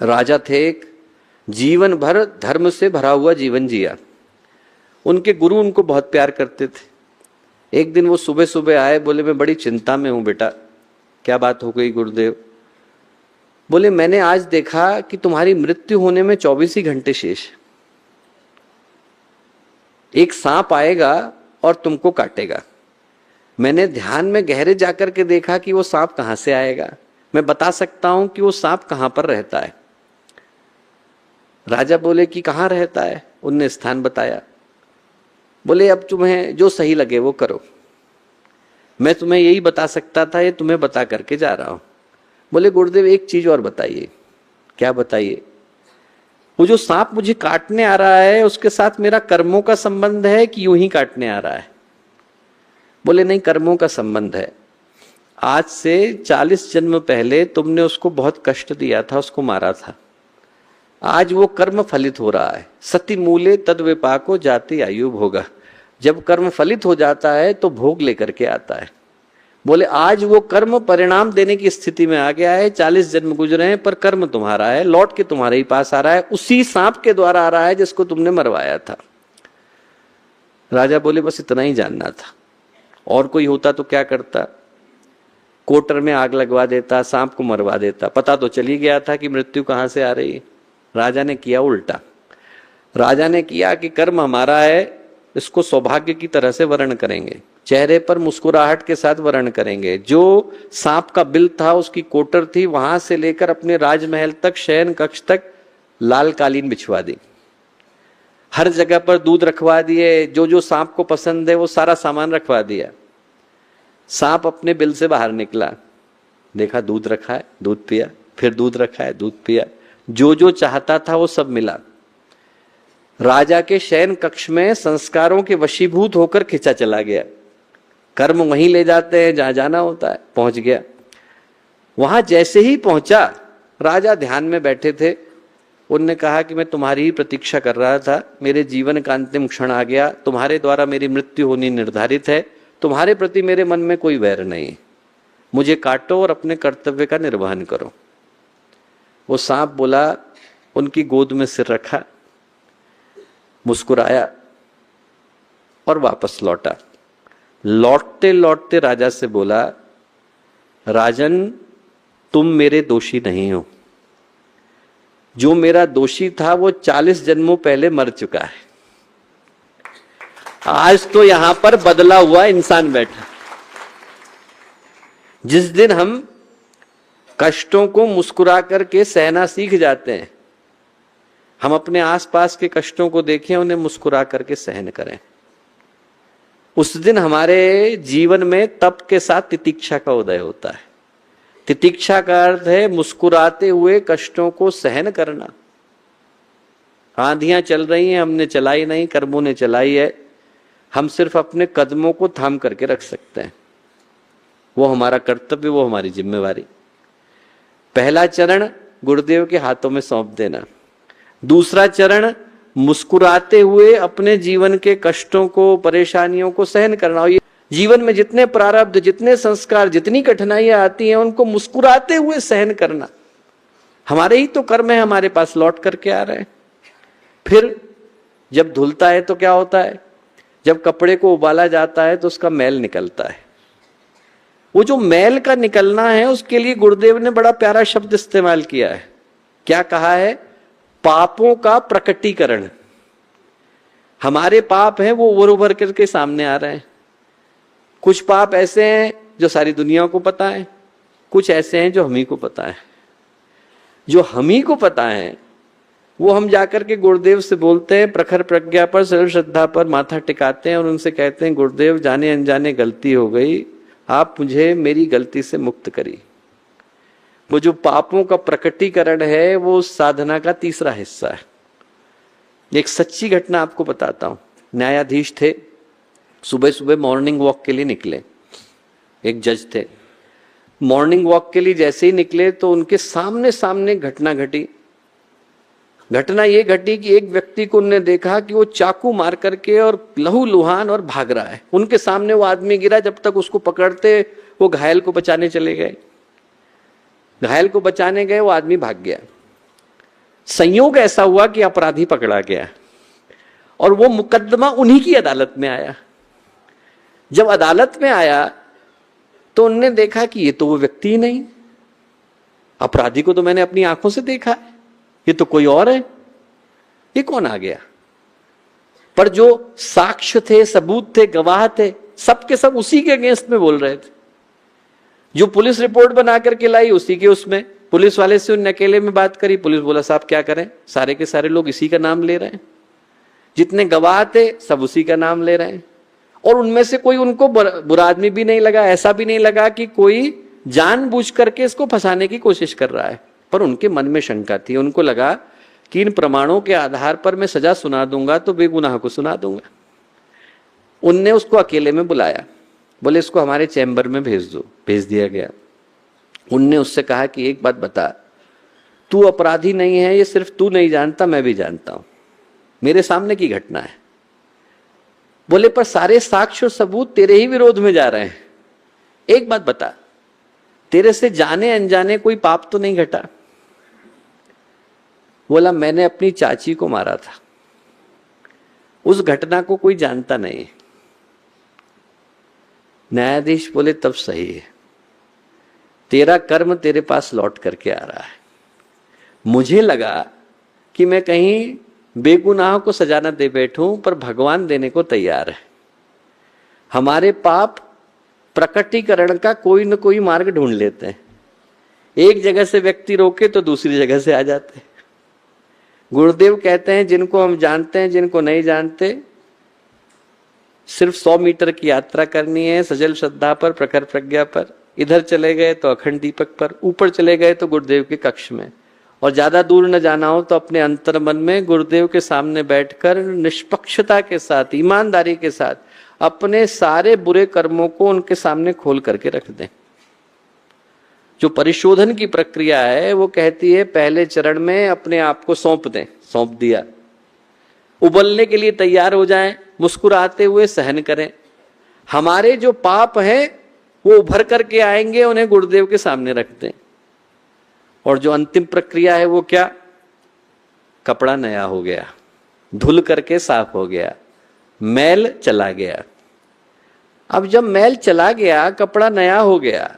राजा थे एक, जीवन भर धर्म से भरा हुआ जीवन जिया। उनके गुरु उनको बहुत प्यार करते थे। एक दिन वो सुबह सुबह आए, बोले मैं बड़ी चिंता में हूं बेटा। क्या बात हो गई गुरुदेव? बोले मैंने आज देखा कि तुम्हारी मृत्यु होने में 24 ही घंटे शेष है। एक सांप आएगा और तुमको काटेगा। मैंने ध्यान में गहरे जाकर के देखा कि वो सांप कहां से आएगा। मैं बता सकता हूं कि वो सांप कहां पर रहता है। राजा बोले कि कहां रहता है? उनने स्थान बताया। बोले अब तुम्हें जो सही लगे वो करो, मैं तुम्हें यही बता सकता था, ये तुम्हें बता करके जा रहा हूं। बोले गुरुदेव एक चीज और बताइए। क्या बताइए? वो जो सांप मुझे काटने आ रहा है उसके साथ मेरा कर्मों का संबंध है कि यूं ही काटने आ रहा है? बोले नहीं, कर्मों का संबंध है। आज से 40 जन्म पहले तुमने उसको बहुत कष्ट दिया था, उसको मारा था। आज वो कर्म फलित हो रहा है। सति मूले तद विपाको जाति आयु भोगा। जब कर्म फलित हो जाता है तो भोग लेकर के आता है। बोले आज वो कर्म परिणाम देने की स्थिति में आ गया है। 40 जन्म गुजरे हैं पर कर्म तुम्हारा है, लौट के तुम्हारे ही पास आ रहा है। उसी सांप के द्वारा आ रहा है जिसको तुमने मरवाया था। राजा बोले बस इतना ही जानना था। और कोई होता तो क्या करता? कोटर में आग लगवा देता, सांप को मरवा देता। पता तो चली गया था कि मृत्यु कहां से आ रही है। राजा ने किया उल्टा। राजा ने किया कि कर्म हमारा है, इसको सौभाग्य की तरह से वर्ण करेंगे, चेहरे पर मुस्कुराहट के साथ वर्ण करेंगे। जो सांप का बिल था, उसकी कोटर थी, वहां से लेकर अपने राजमहल तक, शयन कक्ष तक लाल कालीन बिछवा दी। हर जगह पर दूध रखवा दिए। जो जो सांप को पसंद है वो सारा सामान रखवा दिया। सांप अपने बिल से बाहर निकला, देखा दूध रखा है, दूध पिया, फिर दूध रखा है, दूध पिया। जो जो चाहता था वो सब मिला। राजा के शयन कक्ष में संस्कारों के वशीभूत होकर खिंचा चला गया। कर्म वहीं ले जाते हैं जहां जाना होता है। पहुंच गया। वहां जैसे ही पहुंचा, राजा ध्यान में बैठे थे। उनने कहा कि मैं तुम्हारी ही प्रतीक्षा कर रहा था, मेरे जीवन का अंतिम क्षण आ गया, तुम्हारे द्वारा मेरी मृत्यु होनी निर्धारित है, तुम्हारे प्रति मेरे मन में कोई वैर नहीं, मुझे काटो और अपने कर्तव्य का निर्वहन करो। वो सांप बोला, उनकी गोद में सिर रखा, मुस्कुराया और वापस लौटा। लौटते लौटते राजा से बोला, राजन तुम मेरे दोषी नहीं हो। जो मेरा दोषी था वो 40 जन्मों पहले मर चुका है। आज तो यहां पर बदला हुआ इंसान बैठा। जिस दिन हम कष्टों को मुस्कुरा करके सहना सीख जाते हैं, हम अपने आसपास के कष्टों को देखें, उन्हें मुस्कुरा करके सहन करें, उस दिन हमारे जीवन में तप के साथ तितिक्षा का उदय होता है। तितिक्षा का अर्थ है मुस्कुराते हुए कष्टों को सहन करना। आंधियां चल रही हैं, हमने चलाई नहीं, कर्मों ने चलाई है। हम सिर्फ अपने कदमों को थाम करके रख सकते हैं। वो हमारा कर्तव्य, वो हमारी जिम्मेवारी। पहला चरण गुरुदेव के हाथों में सौंप देना। दूसरा चरण मुस्कुराते हुए अपने जीवन के कष्टों को, परेशानियों को सहन करना। और ये जीवन में जितने प्रारब्ध, जितने संस्कार, जितनी कठिनाइयां आती हैं, उनको मुस्कुराते हुए सहन करना। हमारे ही तो कर्म है, हमारे पास लौट करके आ रहे हैं। फिर जब धुलता है तो क्या होता है? जब कपड़े को उबाला जाता है तो उसका मैल निकलता है। वो जो मैल का निकलना है, उसके लिए गुरुदेव ने बड़ा प्यारा शब्द इस्तेमाल किया है। क्या कहा है? पापों का प्रकटीकरण। हमारे पाप हैं वो उभर करके सामने आ रहे हैं। कुछ पाप ऐसे हैं जो सारी दुनिया को पता है, कुछ ऐसे हैं जो हम ही को पता है। जो हम ही को पता है वो हम जाकर के गुरुदेव से बोलते हैं, प्रखर प्रज्ञा पर, सर्व श्रद्धा पर माथा टिकाते हैं और उनसे कहते हैं, गुरुदेव जाने अनजाने गलती हो गई, आप मुझे मेरी गलती से मुक्त करिए। वो जो पापों का प्रकटीकरण है वो साधना का तीसरा हिस्सा है। एक सच्ची घटना आपको बताता हूं। न्यायाधीश थे, सुबह सुबह मॉर्निंग वॉक के लिए निकले। एक जज थे, मॉर्निंग वॉक के लिए जैसे ही निकले तो उनके सामने सामने घटना घटी। घटना ये घटी कि एक व्यक्ति को उन्होंने देखा कि वो चाकू मार करके और लहू लुहान और भाग रहा है। उनके सामने वो आदमी गिरा, जब तक उसको पकड़ते वो घायल को बचाने चले गए। घायल को बचाने गए, वो आदमी भाग गया। संयोग ऐसा हुआ कि अपराधी पकड़ा गया और वो मुकदमा उन्हीं की अदालत में आया। जब अदालत में आया तो उनने देखा कि ये तो वो व्यक्ति ही नहीं, अपराधी को तो मैंने अपनी आंखों से देखा है, ये तो कोई और है, ये कौन आ गया? पर जो साक्ष्य थे, सबूत थे, गवाह थे, सबके सब उसी के अगेंस्ट में बोल रहे थे। जो पुलिस रिपोर्ट बना करके लाई उसी के उसमें, पुलिस वाले से उन अकेले में बात करी, पुलिस बोला साहब क्या करें, सारे के सारे लोग इसी का नाम ले रहे हैं, जितने गवाह थे सब उसी का नाम ले रहे हैं। और उनमें से कोई उनको बुरा आदमी भी नहीं लगा, ऐसा भी नहीं लगा कि कोई जानबूझ करके इसको फंसाने की कोशिश कर रहा है। पर उनके मन में शंका थी, उनको लगा कि इन प्रमाणों के आधार पर मैं सजा सुना दूंगा तो बेगुनाह को सुना दूंगा। उनने उसको अकेले में बुलाया, बोले इसको हमारे चैम्बर में भेज दो। भेज दिया गया। उनने उससे कहा कि एक बात बता, तू अपराधी नहीं है, ये सिर्फ तू नहीं जानता, मैं भी जानता हूं, मेरे सामने की घटना है। बोले पर सारे साक्ष्य और सबूत तेरे ही विरोध में जा रहे हैं, एक बात बता, तेरे से जाने अनजाने कोई पाप तो नहीं घटा? बोला मैंने अपनी चाची को मारा था, उस घटना को कोई जानता नहीं। न्यायाधीश बोले तब सही है, तेरा कर्म तेरे पास लौट करके आ रहा है। मुझे लगा कि मैं कहीं बेगुनाह को सजा न दे बैठूं, पर भगवान देने को तैयार है। हमारे पाप प्रकटीकरण का कोई न कोई मार्ग ढूंढ लेते हैं, एक जगह से व्यक्ति रोके तो दूसरी जगह से आ जाते हैं। गुरुदेव कहते हैं जिनको हम जानते हैं, जिनको नहीं जानते, सिर्फ 100 मीटर की यात्रा करनी है, सजल श्रद्धा पर, प्रखर प्रज्ञा पर। इधर चले गए तो अखंड दीपक पर, ऊपर चले गए तो गुरुदेव के कक्ष में, और ज्यादा दूर न जाना हो तो अपने अंतर मन में गुरुदेव के सामने बैठकर निष्पक्षता के साथ, ईमानदारी के साथ अपने सारे बुरे कर्मों को उनके सामने खोल करके रख दें। जो परिशोधन की प्रक्रिया है वो कहती है पहले चरण में अपने आप को सौंप दें। सौंप दिया, उबलने के लिए तैयार हो जाएं, मुस्कुराते हुए सहन करें। हमारे जो पाप हैं वो उभर करके आएंगे, उन्हें गुरुदेव के सामने रख दें। और जो अंतिम प्रक्रिया है वो क्या? कपड़ा नया हो गया, धुल करके साफ हो गया, मैल चला गया। अब जब मैल चला गया, कपड़ा नया हो गया,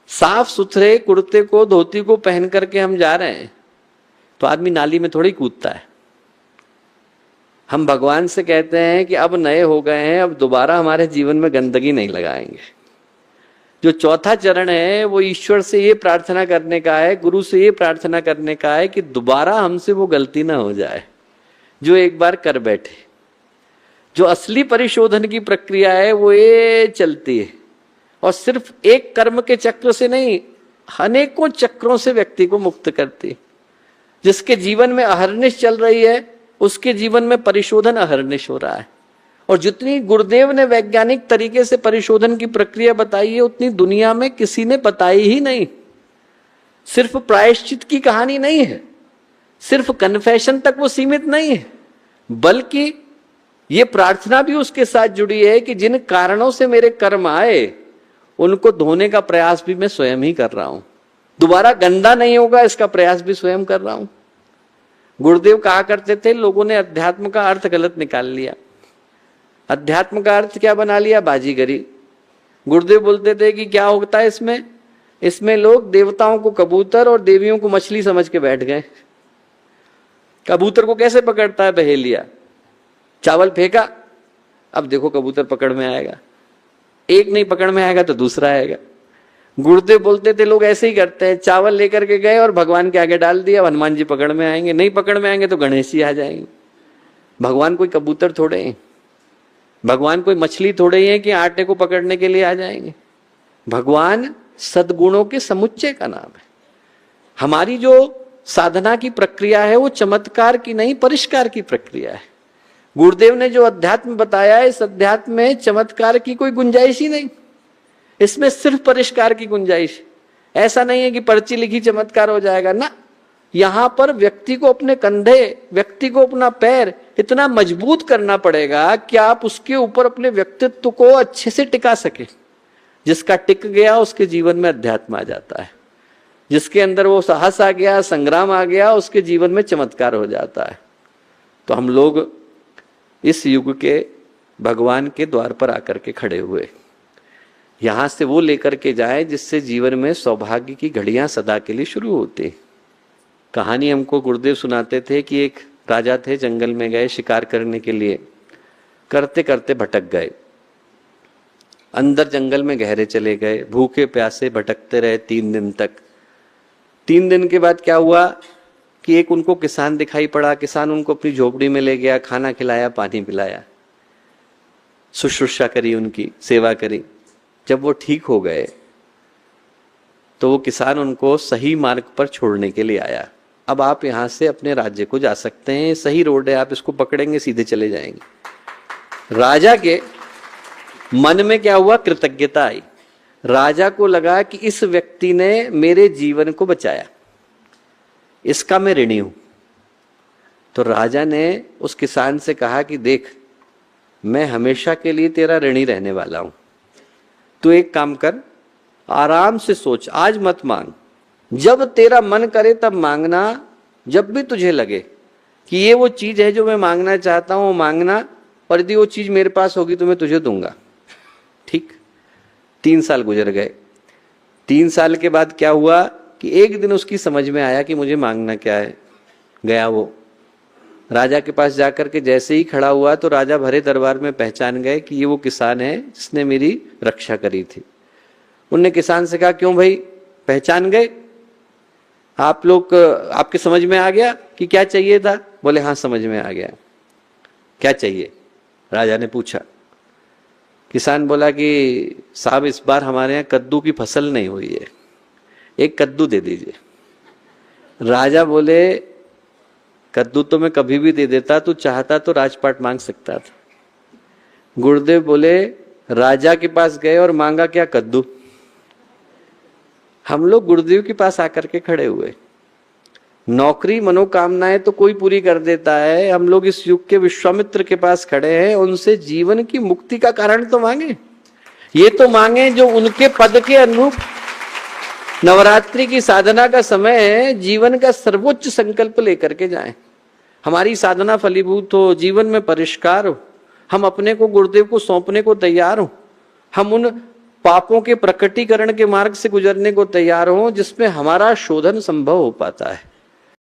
साफ सुथरे कुर्ते को, धोती को पहन करके हम जा रहे हैं, तो आदमी नाली में थोड़ी कूदता है। हम भगवान से कहते हैं कि अब नए हो गए हैं, अब दोबारा हमारे जीवन में गंदगी नहीं लगाएंगे। जो चौथा चरण है वो ईश्वर से ये प्रार्थना करने का है, गुरु से ये प्रार्थना करने का है कि दोबारा हमसे वो गलती ना हो जाए जो एक बार कर बैठे। जो असली परिशोधन की प्रक्रिया है वो ये चलती है, और सिर्फ एक कर्म के चक्र से नहीं, अनेकों चक्रों से व्यक्ति को मुक्त करती है। जिसके जीवन में अहर्निश चल रही है उसके जीवन में परिशोधन अहर्निश हो रहा है। और जितनी गुरुदेव ने वैज्ञानिक तरीके से परिशोधन की प्रक्रिया बताई है उतनी दुनिया में किसी ने बताई ही नहीं। सिर्फ प्रायश्चित की कहानी नहीं है, सिर्फ कन्फेशन तक वो सीमित नहीं है, बल्कि ये प्रार्थना भी उसके साथ जुड़ी है कि जिन कारणों से मेरे कर्म आए उनको धोने का प्रयास भी मैं स्वयं ही कर रहा हूं, दोबारा गंदा नहीं होगा इसका प्रयास भी स्वयं कर रहा हूं। गुरुदेव कहा करते थे, लोगों ने अध्यात्म का अर्थ गलत निकाल लिया। अध्यात्म का अर्थ क्या बना लिया? बाजीगरी। गुरुदेव बोलते थे कि क्या होता है इसमें? इसमें लोग देवताओं को कबूतर और देवियों को मछली समझ के बैठ गए। कबूतर को कैसे पकड़ता है बहेलिया? चावल फेंका, अब देखो कबूतर पकड़ में आएगा, एक नहीं पकड़ में आएगा तो दूसरा आएगा। गुरुदेव बोलते थे लोग ऐसे ही करते हैं, चावल लेकर के गए और भगवान के आगे डाल दिया, हनुमान जी पकड़ में आएंगे, नहीं पकड़ में आएंगे तो गणेश जी आ जाएंगे। भगवान कोई कबूतर थोड़े हैं, भगवान कोई मछली थोड़े हैं कि आटे को पकड़ने के लिए आ जाएंगे। भगवान सद्गुणों के समुच्चय का नाम है। हमारी जो साधना की प्रक्रिया है वो चमत्कार की नहीं, परिष्कार की प्रक्रिया है। गुरुदेव ने जो अध्यात्म बताया है, इस अध्यात्म में चमत्कार की कोई गुंजाइश ही नहीं, इसमें सिर्फ परिष्कार की गुंजाइश। ऐसा नहीं है कि पर्ची लिखी चमत्कार हो जाएगा ना, यहां पर व्यक्ति को अपने कंधे, व्यक्ति को अपना पैर इतना मजबूत करना पड़ेगा कि आप उसके ऊपर अपने व्यक्तित्व को अच्छे से टिका सके। जिसका टिक गया उसके जीवन में अध्यात्म आ जाता है। जिसके अंदर वो साहस आ गया, संग्राम आ गया, उसके जीवन में चमत्कार हो जाता है। तो हम लोग इस युग के भगवान के द्वार पर आकर के खड़े हुए, यहां से वो लेकर के जाए जिससे जीवन में सौभाग्य की घड़ियां सदा के लिए शुरू होती। कहानी हमको गुरुदेव सुनाते थे कि एक राजा थे, जंगल में गए शिकार करने के लिए, करते करते भटक गए, अंदर जंगल में गहरे चले गए, भूखे प्यासे भटकते रहे 3 दिन तक। 3 दिन के बाद क्या हुआ कि एक उनको किसान दिखाई पड़ा। किसान उनको अपनी झोपड़ी में ले गया, खाना खिलाया, पानी पिलाया, शुश्रूषा करी, उनकी सेवा करी। जब वो ठीक हो गए तो वो किसान उनको सही मार्ग पर छोड़ने के लिए आया। अब आप यहां से अपने राज्य को जा सकते हैं, सही रोड है, आप इसको पकड़ेंगे सीधे चले जाएंगे। राजा के मन में क्या हुआ? कृतज्ञता आई। राजा को लगा कि इस व्यक्ति ने मेरे जीवन को बचाया, इसका मैं ऋणी हूं। तो राजा ने उस किसान से कहा कि देख, मैं हमेशा के लिए तेरा ऋणी रहने वाला हूं, तू एक काम कर, आराम से सोच, आज मत मांग, जब तेरा मन करे तब मांगना। जब भी तुझे लगे कि ये वो चीज है जो मैं मांगना चाहता हूं, मांगना, और यदि वो चीज मेरे पास होगी तो मैं तुझे दूंगा। ठीक। 3 साल गुजर गए। 3 साल के बाद क्या हुआ कि एक दिन उसकी समझ में आया कि मुझे मांगना क्या है। गया वो राजा के पास जाकर के जैसे ही खड़ा हुआ तो राजा भरे दरबार में पहचान गए कि ये वो किसान है जिसने मेरी रक्षा करी थी। उनने किसान से कहा, क्यों भाई पहचान गए? आप लोग, आपके समझ में आ गया कि क्या चाहिए था? बोले हाँ समझ में आ गया। क्या चाहिए? राजा ने पूछा। किसान बोला कि साहब इस बार हमारे यहाँ कद्दू की फसल नहीं हुई है, एक कद्दू दे दीजिए। राजा बोले कद्दू तो मैं कभी भी दे देता, तू चाहता तो राजपाट मांग सकता था। गुरुदेव बोले राजा के पास गए और मांगा क्या? कद्दू। हम लोग गुरुदेव के पास आकर के खड़े हुए, नौकरी मनोकामनाएं तो कोई पूरी कर देता है, हम लोग इस युग के विश्वामित्र के पास खड़े हैं, उनसे जीवन की मुक्ति का कारण तो मांगे। ये तो मांगे जो उनके पद के अनुरूप नवरात्रि की साधना का समय है, जीवन का सर्वोच्च संकल्प लेकर के जाएं, हमारी साधना फलीभूत हो, जीवन में परिष्कार हो, हम अपने को गुरुदेव को सौंपने को तैयार हो, हम उन पापों के प्रकटीकरण के मार्ग से गुजरने को तैयार हो जिसमें हमारा शोधन संभव हो पाता है।